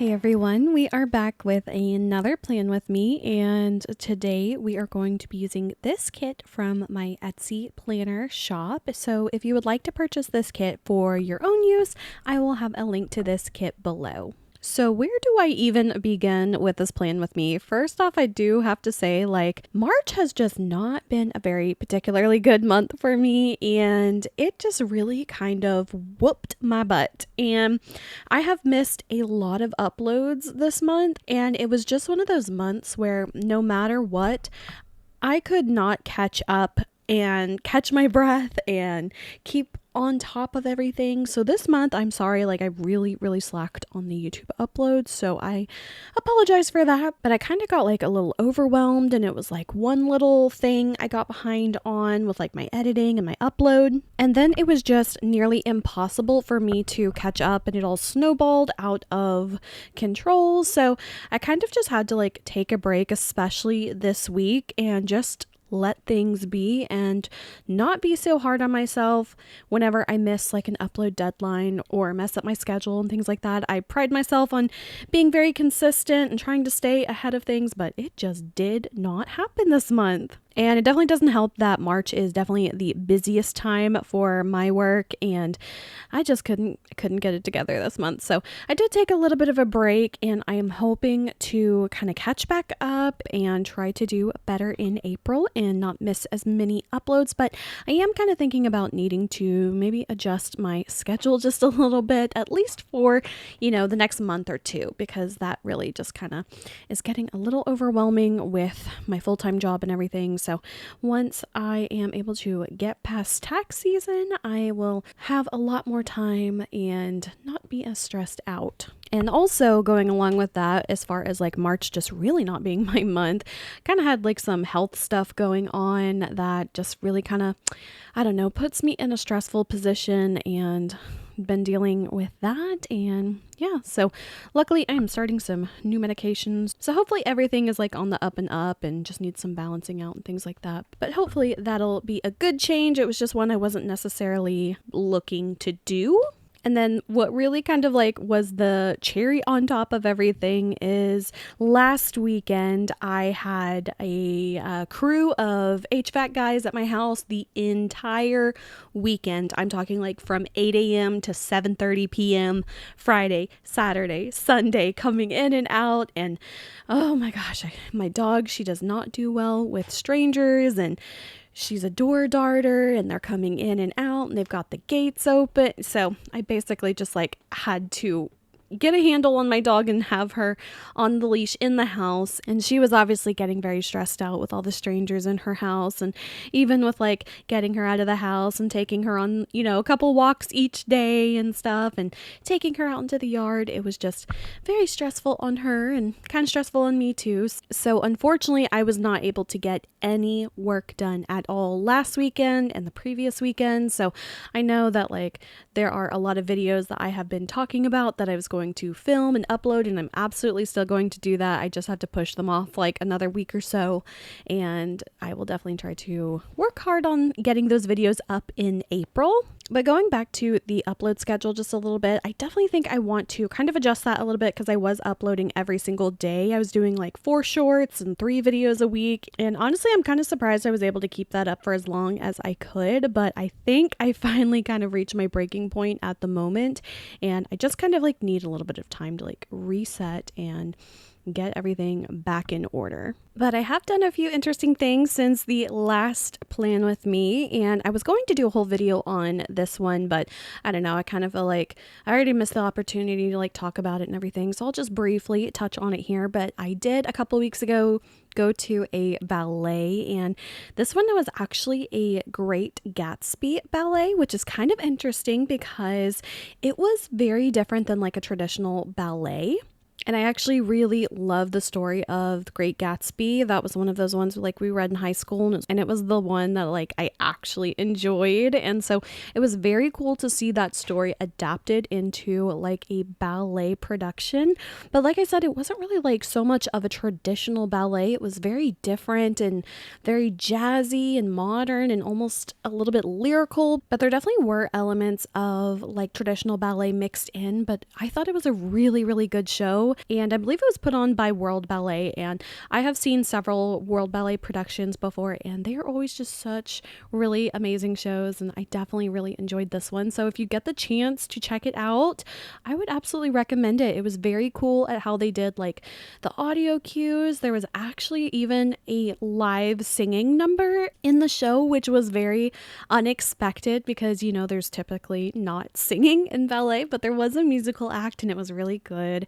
Hey everyone, we are back with another plan with me, and today we are going to be using this kit from my Etsy planner shop. So if you would like to purchase this kit for your own use, I will have a link to this kit below. So where do I even begin with this plan with me? First off, I do have to say, March has just not been a very particularly good month for me, and it just really kind of whooped my butt. And I have missed a lot of uploads this month, and it was just one of those months where no matter what, I could not catch up and catch my breath and keep on top of everything. So this month, I'm sorry, I really slacked on the YouTube uploads. So I apologize for that, but I kind of got a little overwhelmed, and it was one little thing I got behind on with my editing and my upload. And then it was just nearly impossible for me to catch up, and it all snowballed out of control. So I kind of just had to take a break, especially this week, and just let things be and not be so hard on myself whenever I miss an upload deadline or mess up my schedule and things like that. I pride myself on being very consistent and trying to stay ahead of things, but it just did not happen this month. And it definitely doesn't help that March is definitely the busiest time for my work, and I just couldn't get it together this month. So I did take a little bit of a break, and I am hoping to kind of catch back up and try to do better in April and not miss as many uploads. But I am kind of thinking about needing to maybe adjust my schedule just a little bit, at least for, the next month or two, because that really just kind of is getting a little overwhelming with my full-time job and everything. So once I am able to get past tax season, I will have a lot more time and not be as stressed out. And also going along with that, as far as March just really not being my month, kind of had some health stuff going on that just really kind of, I don't know, puts me in a stressful position, and been dealing with that. And yeah, so luckily I am starting some new medications, so hopefully everything is on the up and up and just needs some balancing out and things like that. But hopefully that'll be a good change. It was just one I wasn't necessarily looking to do. And then what really kind of was the cherry on top of everything is last weekend I had a crew of HVAC guys at my house the entire weekend. I'm talking from 8 a.m. to 7:30 p.m. Friday, Saturday, Sunday, coming in and out. And oh my gosh, my dog, she does not do well with strangers, and she's a door darter, and they're coming in and out, and they've got the gates open. So I basically just had to get a handle on my dog and have her on the leash in the house. And she was obviously getting very stressed out with all the strangers in her house, and even with getting her out of the house and taking her on, a couple walks each day and stuff, and taking her out into the yard. It was just very stressful on her and kind of stressful on me too. So unfortunately, I was not able to get any work done at all last weekend and the previous weekend. So I know that there are a lot of videos that I have been talking about that I was going to film and upload, and I'm absolutely still going to do that. I just have to push them off another week or so, and I will definitely try to work hard on getting those videos up in April. But going back to the upload schedule just a little bit, I definitely think I want to kind of adjust that a little bit, because I was uploading every single day. I was doing 4 shorts and 3 videos a week, and honestly I'm kind of surprised I was able to keep that up for as long as I could. But I think I finally kind of reached my breaking point at the moment, and I just kind of need a little bit of time to reset and get everything back in order. But I have done a few interesting things since the last plan with me, and I was going to do a whole video on this one, but I don't know, I kind of feel I already missed the opportunity to talk about it and everything, so I'll just briefly touch on it here. But I did a couple weeks ago go to a ballet, and this one was actually a Great Gatsby ballet, which is kind of interesting because it was very different than a traditional ballet. And I actually really love the story of The Great Gatsby. That was one of those ones we read in high school, and it was the one that I actually enjoyed. And so it was very cool to see that story adapted into a ballet production. But like I said, it wasn't really so much of a traditional ballet. It was very different and very jazzy and modern and almost a little bit lyrical. But there definitely were elements of traditional ballet mixed in. But I thought it was a really, really good show. show, and I believe it was put on by World Ballet, and I have seen several World Ballet productions before, and they are always just such really amazing shows, and I definitely really enjoyed this one. So if you get the chance to check it out, I would absolutely recommend it. It was very cool at how they did like the audio cues. There was actually even a live singing number in the show, which was very unexpected because, you know, there's typically not singing in ballet, but there was a musical act and it was really good.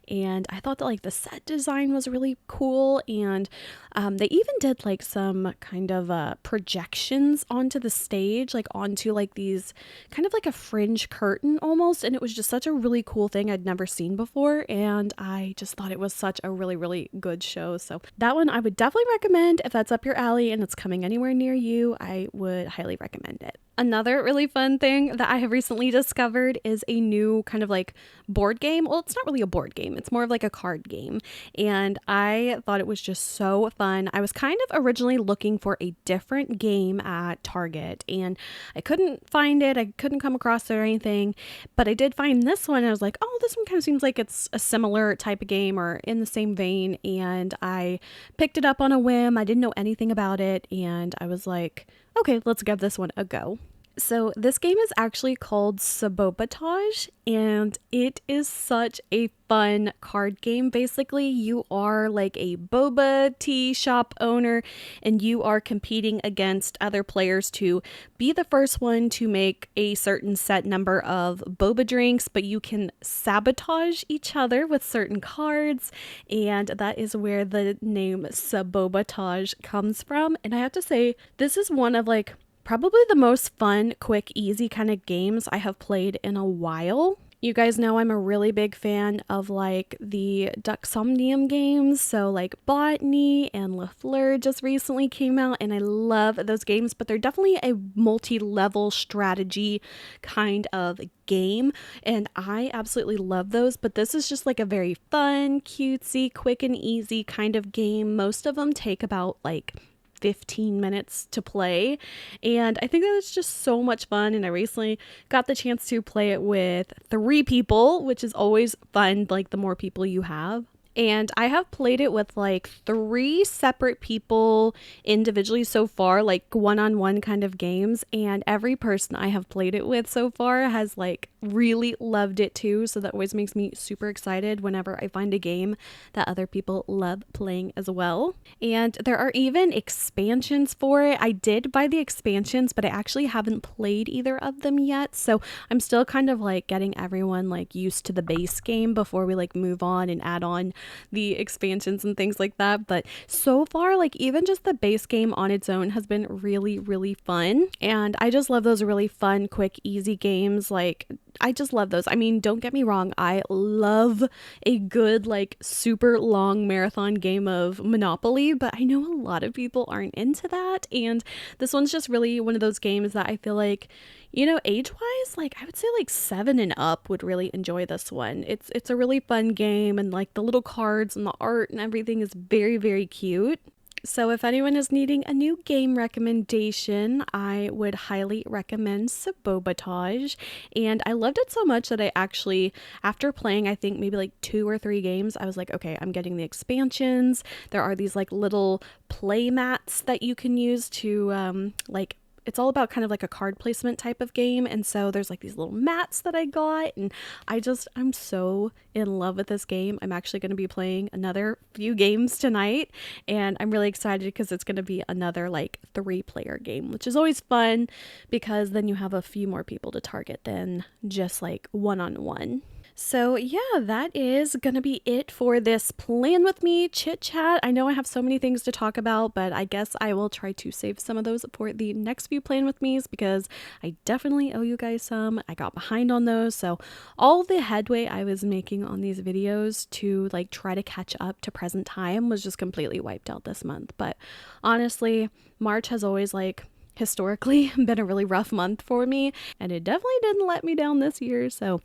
And I thought that like the set design was really cool, and they even did like some kind of projections onto the stage, like onto like these kind of like a fringe curtain almost, and it was just such a really cool thing I'd never seen before, and I just thought it was such a really, really good show. So that one I would definitely recommend. If that's up your alley and it's coming anywhere near you, I would highly recommend it. Another really fun thing that I have recently discovered is a new kind of like board game. Well, it's not really a board game. It's more of like a card game. And I thought it was just so fun. I was kind of originally looking for a different game at Target, and I couldn't find it. I couldn't come across it or anything, but I did find this one. I was like, oh, this one kind of seems like it's a similar type of game or in the same vein. And I picked it up on a whim. I didn't know anything about it. And I was like, okay, let's give this one a go. So this game is actually called Sabotage, and it is such a fun card game. Basically, you are like a boba tea shop owner, and you are competing against other players to be the first one to make a certain set number of boba drinks, but you can sabotage each other with certain cards, and that is where the name Sabotage comes from. And I have to say, this is one of like probably the most fun, quick, easy kind of games I have played in a while. You guys know I'm a really big fan of like the Ducksomnium games, so like Botany and Le Fleur just recently came out, and I love those games, but they're definitely a multi-level strategy kind of game, and I absolutely love those. But this is just like a very fun, cutesy, quick and easy kind of game. Most of them take about like 15 minutes to play, and I think that it's just so much fun. And I recently got the chance to play it with 3 people, which is always fun, like the more people you have. And I have played it with like 3 separate people individually so far, like one-on-one kind of games, and every person I have played it with so far has like really loved it too. So that always makes me super excited whenever I find a game that other people love playing as well. And there are even expansions for it. I did buy the expansions, but I actually haven't played either of them yet, so I'm still kind of like getting everyone like used to the base game before we like move on and add on the expansions and things like that. But so far, like even just the base game on its own has been really, really fun, and I just love those really fun, quick, easy games. Like I just love those. I mean, don't get me wrong, I love a good like super long marathon game of Monopoly, but I know a lot of people aren't into that, and this one's just really one of those games that I feel like, you know, age-wise, like I would say like 7 and up would really enjoy this one. It's a really fun game, and like the little cards and the art and everything is very, very cute. So if anyone is needing a new game recommendation, I would highly recommend Sabotage. And I loved it so much that I actually, after playing, I think maybe like 2 or 3 games, I was like, okay, I'm getting the expansions. There are these like little play mats that you can use to like, it's all about kind of like a card placement type of game. And so there's like these little mats that I got, and I'm so in love with this game. I'm actually going to be playing another few games tonight, and I'm really excited because it's going to be another like 3-player game, which is always fun because then you have a few more people to target than just like one-on-one. So yeah, that is gonna be it for this plan with me chit chat. I know I have so many things to talk about, but I guess I will try to save some of those for the next few plan with me's because I definitely owe you guys some. I got behind on those, so all the headway I was making on these videos to like try to catch up to present time was just completely wiped out this month. But honestly, March has always like historically been a really rough month for me, and it definitely didn't let me down this year. So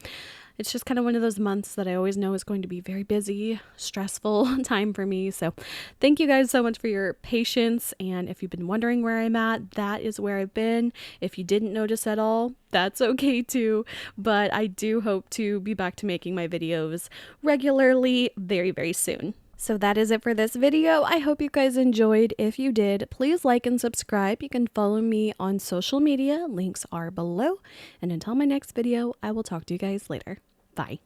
it's just kind of one of those months that I always know is going to be very busy, stressful time for me. So thank you guys so much for your patience. And if you've been wondering where I'm at, that is where I've been. If you didn't notice at all, that's okay too. But I do hope to be back to making my videos regularly very, very soon. So that is it for this video. I hope you guys enjoyed. If you did, please like and subscribe. You can follow me on social media. Links are below. And until my next video, I will talk to you guys later. Bye.